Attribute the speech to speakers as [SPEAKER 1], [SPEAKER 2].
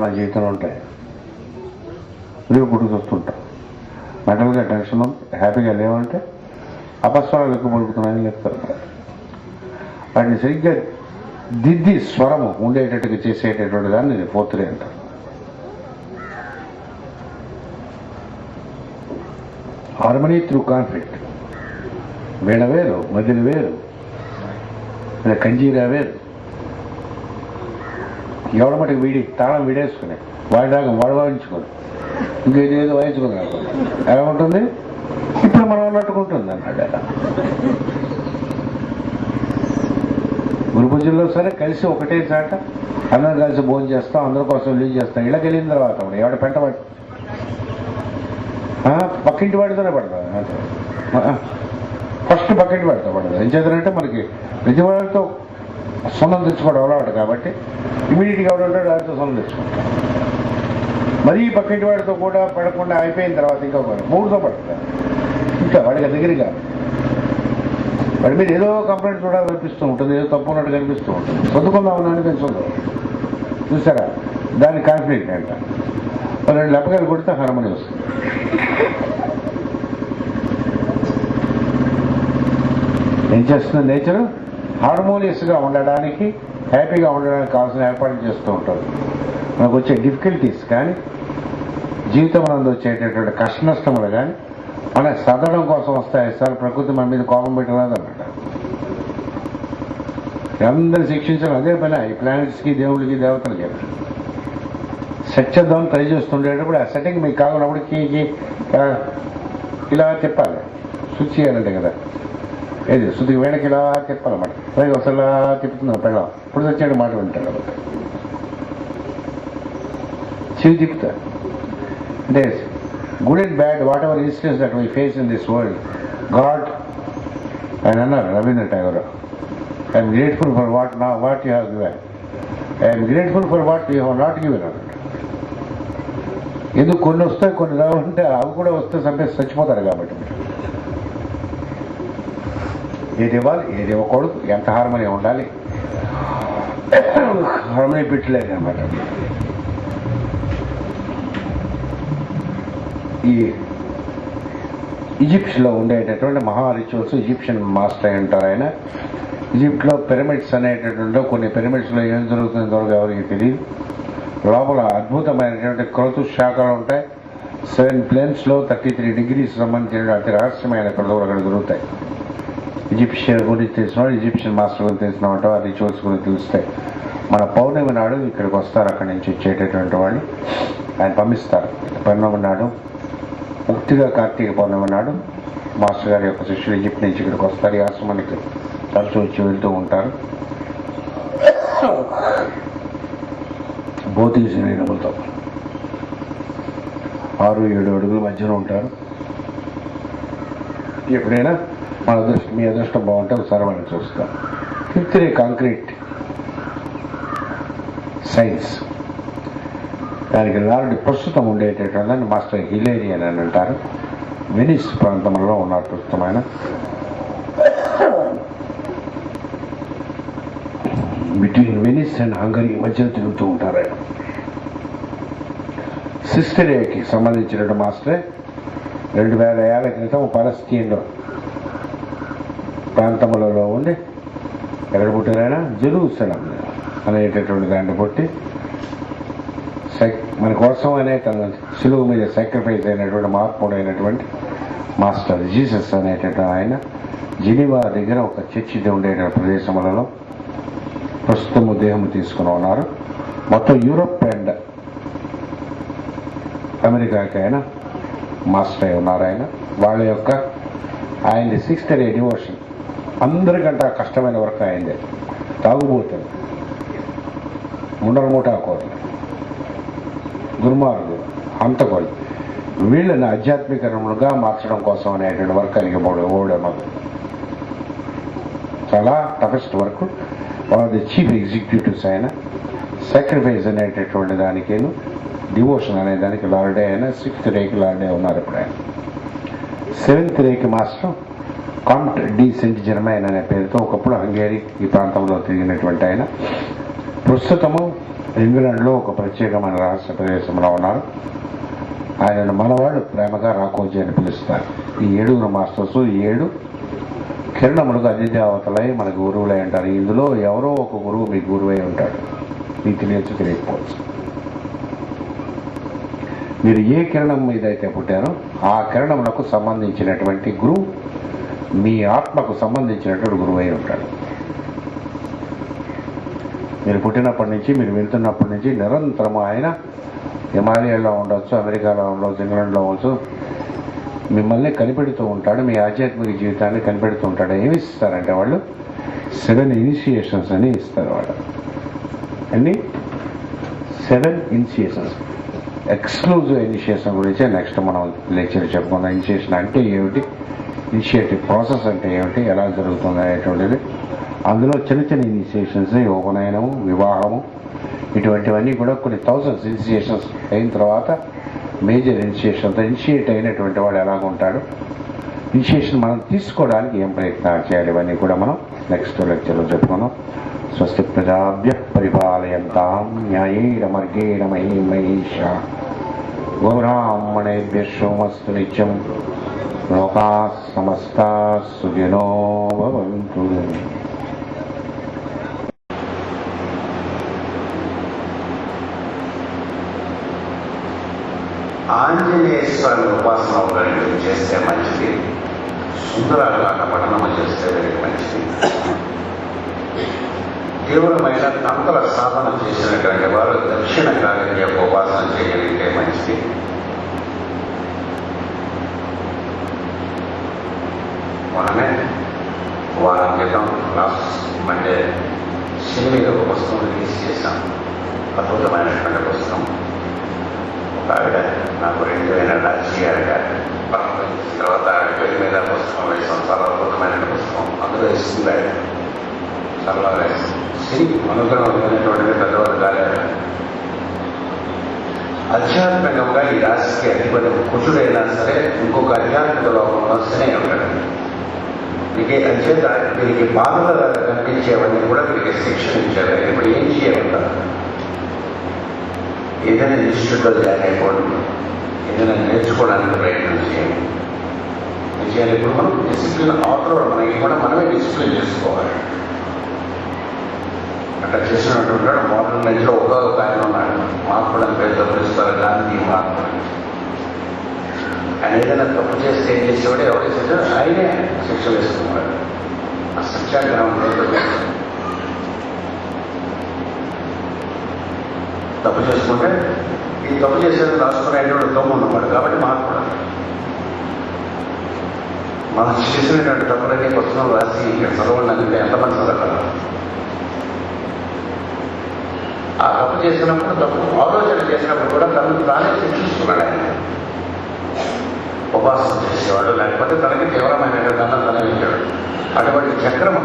[SPEAKER 1] మన జీవితంలో ఉంటాయి. ఉదయం పుట్టుకు చూస్తుంటాం. మెంటల్గా టెన్షన్ హ్యాపీగా లేవంటే అపస్వరాలు ఎక్కువ పలుకుతున్నాయని చెప్తారు. వాటిని సరిగ్గా దిద్ది స్వరము ఉండేటట్టుగా చేసేటటువంటి దాన్ని ఫోర్త్ రే అంటారు. Harmony through conflict. వీణ వేరు, మధ్యన వేరు, కంజీరా వేరు. ఎవడ మటుకు వీడి తాళం వీడేసుకుని వాడిదాకా వాయించుకొని ఇంకేదో వాయించుకుని ఎలా ఉంటుంది? ఇప్పుడు మనం అన్నట్టుకుంటుంది అన్నాడు. గురు పూజల్లో సరే కలిసి ఒకటే చాట అందరం కలిసి భోజనం చేస్తాం, అందరి కోసం లీజ్ చేస్తాం. ఇళ్ళకి వెళ్ళిన తర్వాత ఎవడ పెంట పడి పక్కింటి వాడితోనే పడతాం. ఫస్ట్ పక్కింటి వాడితో పడదు. ఏం చేద్దారంటే మనకి నిజవాడితో సొంతం తెచ్చుకోవడం అలవాటు కాబట్టి ఇమీడియట్గా ఎవడంటాడు వాడితో సొంతం తెచ్చుకుంటాం. మరీ పక్కింటి వాడితో కూడా పడకుండా అయిపోయిన తర్వాత ఇంకా మూడుతో పడతాడు. ఇంకా వాడికి దగ్గరగా వాడి మీద ఏదో కంప్లైంట్ కూడా కనిపిస్తూ ఉంటుంది, ఏదో తప్పు ఉన్నట్టు కనిపిస్తూ ఉంటుంది. చదువుకుందామని అనిపించదు. చూసారా? దాని కాన్ఫ్లిక్ట్ అంట. రెండు లెప్పకాయలు కొడితే హార్మనీ వస్తుంది. ఏం చేస్తుంది నేచరు? హార్మోనియస్గా ఉండడానికి, హ్యాపీగా ఉండడానికి కావాల్సిన ఏర్పాట్లు చేస్తూ ఉంటారు. మనకు వచ్చే డిఫికల్టీస్ కానీ, జీవితం నందు వచ్చేటటువంటి కష్ట నష్టములు కానీ మన సదడం కోసం వస్తాయి. సార్ ప్రకృతి మన మీద కోపం పెట్టరాదన్నమాట. అందరూ శిక్షించడం అదే పని. ఈ ప్లానెట్స్కి, దేవుడికి, దేవతలకి సెట్ చేద్దామని ట్రై చేస్తుండేటప్పుడు ఆ సెట్టింగ్ మీకు కాకున్నప్పుడు కీకి ఇలా తిప్పాలి. స్విచ్ చేయాలంటే కదా, ఏది శుద్ధికి వేళకి ఇలా తిప్పాలన్నమాట. పైగా ఒకసారి ఇలా తిప్పుతున్నాం పైగా ఇప్పుడు వచ్చాడు మాట వింటాడు కాబట్టి చెవి తిప్పుతా. అంటే good and bad whatever incidents that we face in this world, God ఆయన అన్నారు Rabindra Tagore, I'm grateful for what you have given, I'm grateful for what you have not given అన్నట్టు. ఎందుకు కొన్ని వస్తాయి కొన్ని రావంటే అవి కూడా వస్తే చంపేసి చచ్చిపోతారు కాబట్టి ఏది ఇవ్వాలి ఏది ఇవ్వకూడదు, ఎంత హార్మోని ఉండాలి, హార్మోని పెట్టలేదు అనమాట. ఈ ఈజిప్ట్లో ఉండేటటువంటి మహా రిచువల్స్ ఈజిప్షియన్ మాస్టర్ అయి ఉంటారు ఆయన. ఈజిప్ట్లో పిరమిడ్స్ అనేటటువంటి కొన్ని పిరమిడ్స్లో ఏం జరుగుతుందో ఎవరికి తెలియదు. లోపల అద్భుతమైనటువంటి క్రతు శాఖలు ఉంటాయి. 7 ప్లేన్స్లో 33 డిగ్రీస్ సంబంధించిన అతి రహస్యమైన క్రతువులు అక్కడ దొరుకుతాయి. ఈజిప్షియన్ గురించి తెలిసినవాడు, ఈజిప్షియన్ మాస్టర్ గురించి తెలిసినవాడు ఆ రిచువల్స్ గురించి తెలుస్తాయి. మన పౌర్ణమి నాడు ఇక్కడికి వస్తారు. అక్కడి నుంచి వచ్చేటటువంటి వాడిని ఆయన పంపిస్తారు. పౌర్ణమి నాడు ముక్తిగా కార్తీక పౌర్ణమి నాడు మాస్టర్ గారి యొక్క శిష్యులు ఈజిప్ట్ నుంచి ఇక్కడికి వస్తారు. ఈ ఆశ్రమానికి తరచూ వచ్చి వెళ్తూ ఉంటారు. భౌతిక శరీరములతో 6-7 అడుగుల మధ్యలో ఉంటారు. ఎప్పుడైనా మన మీ అదృష్టం బాగుంటే ఒకసారి మనం చూస్తాం. 5th రే కాంక్రీట్ సైన్స్. దానికి లార్డ్ ప్రస్తుతం ఉండేటటువంటి మాస్టర్ హిలేరియన్ అని అంటారు. వెనిస్ ప్రాంతంలో ఉన్నారు ప్రస్తుతం ఆయన. బిట్వీన్ వెనిస్ అండ్ హంగరీ మధ్యలో తిరుగుతూ ఉంటారు ఆయన. సిస్టరేకి సంబంధించినటువంటి మాస్టరే 2000 ఏళ్ల క్రితం పాలస్తీన్లో ప్రాంతములలో ఉండి ఎక్కడ పుట్టారైనా జెరూసలం అనేటటువంటి దాన్ని పుట్టి మన కోసం అనే తన సులువు మీద సాక్రిఫైస్ అయినటువంటి మహాత్ముడు అయినటువంటి మాస్టర్ జీసస్ అనేటటువంటి ఆయన జెనీవా దగ్గర ఒక చర్చి ఉండే ప్రదేశములలో ప్రస్తుతము దేహము తీసుకుని ఉన్నారు. మొత్తం యూరోప్ అండ్ అమెరికాకి ఆయన మాస్టర్ అయి ఉన్నారు. వాళ్ళ యొక్క ఆయనది 6th రే డివోషన్. అందరికంటే కష్టమైన వర్క్ అయింది. తాగుబోతుంది, ముండరమూటాకోరు, దుర్మార్గులు, హంతకులు, వీళ్ళని ఆధ్యాత్మికములుగా మార్చడం కోసం అనేటువంటి వర్క్ ఆయనకి ఓడమదు. చాలా toughest work. One of the chief executives ఆయన. సాక్రిఫైస్ అనేటటువంటి దానికేను డివోషన్ అనే దానికి లార్డే అయినా 6th రేకి లార్డే ఉన్నారు. ఇప్పుడు ఆయన 7th Reiki master Comte de Saint Germain అనే పేరుతో ఒకప్పుడు హంగేరీ ఈ ప్రాంతంలో తిరిగినటువంటి ఆయన ప్రస్తుతము ఇంగ్లాండ్లో ఒక ప్రత్యేకమైన రహస్య ప్రదేశంలో ఉన్నారు. ఆయనను మనవాళ్ళు ప్రేమగా రాకోజీ అని పిలుస్తారు. ఈ 7 మాస్టర్స్ 7 కిరణములకు అధిదేవతలై మన గురువులై అంటారు. ఇందులో ఎవరో ఒక గురువు మీ గురువై ఉంటాడు. మీకు తెలియచ్చు, తెలియకపోవచ్చు. మీరు ఏ కిరణం మీద అయితే పుట్టారో ఆ కిరణములకు సంబంధించినటువంటి గురువు మీ ఆత్మకు సంబంధించినటువంటి గురువు అయి ఉంటాడు. మీరు పుట్టినప్పటి నుంచి, మీరు వెళ్తున్నప్పటి నుంచి నిరంతరము ఆయన హిమాలయాల్లో ఉండవచ్చు, అమెరికాలో ఉండవచ్చు, ఇంగ్లాండ్లో ఉండవచ్చు, మిమ్మల్ని కనిపెడుతూ ఉంటాడు. మీ ఆధ్యాత్మిక జీవితాన్ని కనిపెడుతూ ఉంటాడు. ఏమి ఇస్తారంటే వాళ్ళు 7 ఇనిషియేషన్స్ అని ఇస్తారు. వాళ్ళు అన్ని 7 ఇనిషియేషన్స్. ఎక్స్క్లూజివ్ ఇనిషియేషన్ గురించి నెక్స్ట్ మనం లెక్చర్ చెప్పుకుందాం. ఇనిషియేషన్ అంటే ఏమిటి, ఇనిషియేటివ్ ప్రాసెస్ అంటే ఏమిటి, ఎలా జరుగుతుంది అనేటువంటిది. అందులో చిన్న చిన్న ఇనిషియేషన్స్, ఉపనయనము, వివాహము, ఇటువంటివన్నీ కూడా కొన్ని థౌసండ్స్ ఇనిషియేషన్స్ అయిన తర్వాత మేజర్ ఇనిషియేషన్తో ఇనిషియేట్ అయినటువంటి వాడు ఎలాగుంటాడు, ఇనిషియేషన్ మనం తీసుకోవడానికి ఏం ప్రయత్నాలు చేయాలి, ఇవన్నీ కూడా మనం నెక్స్ట్ లెక్చర్లో చెప్పుకున్నాం. స్వస్తి ప్రజాభ్యః పరిపాలయంతాం న్యాయేన మార్గేణ మహీం మహీషా గోబ్రాహ్మణేభ్యః శుభమస్తు నిత్యం. లోకాః సమస్తాః సుఖినో భవంతు.
[SPEAKER 2] ఆంజనేయ స్వామి ఉపాసన ఒకటి చేస్తే మంచిది. సుందరాకాండ పఠనము చేస్తే మంచిది. తీవ్రమైన తంత్ర సాధన చేసినటువంటి వారు దక్షిణ కాళీ యొక్క ఉపాసన చేయగలిగితే మంచిది. మనమే వారం క్రితం లాస్ట్ మండే శని మీద ఒక పుస్తకం రిలీజ్ చేశాం. అద్భుతమైనటువంటి పుస్తకం. ఒక ఆవిడ నాకు 2000 రాజకీయాలుగా తర్వాత ఆవిడ పేరు మీద పుస్తకం వేసాం. చాలా అద్భుతమైన పుస్తకం. అందులో ఇస్తుంది ఆవిడ చాలా శని అనుగ్రహమైనటువంటిది పెద్దవాళ్ళు కాలేదు. ఆధ్యాత్మికంగా ఈ రాశికి అధిపతి కుజుడైనా సరే ఇంకొక ఆధ్యాత్మిక లోకంలో శని ఉంటాడు. వీరికి అంచేత వీరికి బాధలు కనిపించేవన్నీ కూడా వీరికి శిక్షణ ఇచ్చారు. ఇప్పుడు ఏం చేయాలంటారు? ఏదైనా ఇన్స్టిట్యూట్లో జాయిన్ అయిపోవడం, ఏదైనా నేర్చుకోవడానికి ప్రయత్నం చేయాలి. ఇప్పుడు మనం డిసిప్లిన్ అవతల మనకి కూడా మనమే డిసిప్లిన్ చేసుకోవాలి. అట్లా చేసినటువంటి మోడర్న్ ఏజ్లో ఒక ఆయన ఉన్నాడు, మహాత్ముడు అని పేరు తప్పిస్తారు, గాంధీ మహాత్ముడు. ఆయన ఏదైనా తప్పు చేస్తే ఏం చేసేవాడు, ఎవరు చేసేవాడు, ఆయనే శిక్ష వేసుకున్నాడు. ఆ శిక్షాగ్రహం తప్పు చేసుకుంటే ఈ తప్పు చేసేది రాసుకునేటువంటి దమ్ము ఉన్నవాడు కాబట్టి మహాత్ముడు. మనం చేసినటువంటి తప్పులన్నీ పుస్తకం రాసి ఇక్కడ చదవండి ఎంతమంది చదవగలరు? ఆ తప్పు చేసినప్పుడు, తప్పు ఆలోచన చేసినప్పుడు కూడా తనను తానే శిక్షిస్తున్నాడు. ఆయన ఉపాసన చేసేవాడు, లేకపోతే తనకి తీవ్రమైన తన తన అటువంటి చక్రము